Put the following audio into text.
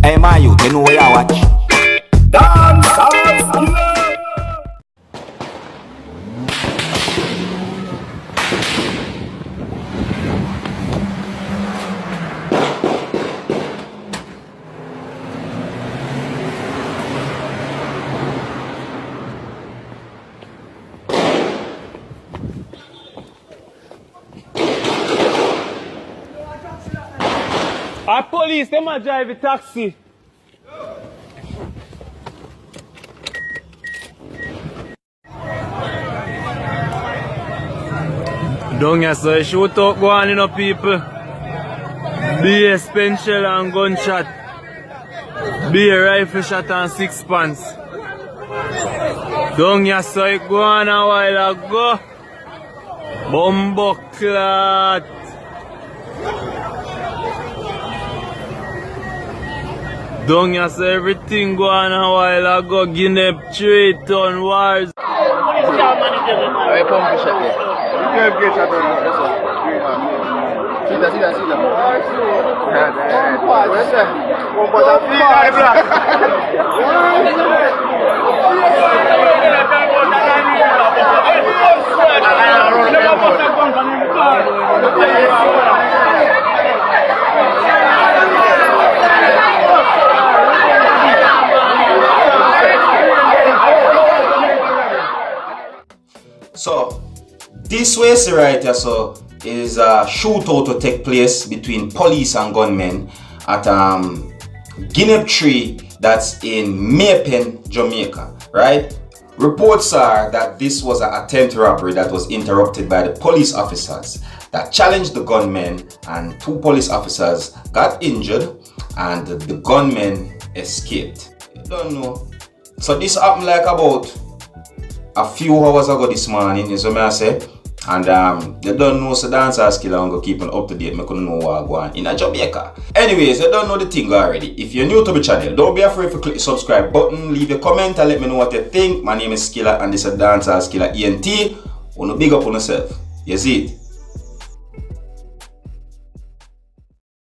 Hey my youth, you know where you watch? Dancehall. Our police, they might drive a taxi. Down here, so shootout go on, you know, people. BS pen shell and gunshot. Be a rifle shot and 6 pants. Down here, so it go on a while ago. Bumbo clot. Down here, so everything go on a while ago. Guinep Tree Town wars. So, this way right here, so is a shootout to take place between police and gunmen at Guinep Tree, that's in May Pen, Jamaica, right? Reports are that this was an attempted robbery that was interrupted by the police officers that challenged the gunmen, and 2 police officers got injured and the gunmen escaped. You don't know. So this happened like about a few hours ago this morning, is what I say. And they don't know, so seriousskilla, I'm going to keep them up to date. I couldn't know what going on in Jamaica. Anyways, you don't know the thing already. If you're new to the channel, don't be afraid to click the subscribe button, leave a comment and let me know what you think. My name is Skilla and this is Dancehall Skilla ENT. Wanna big up on yourself. You see it?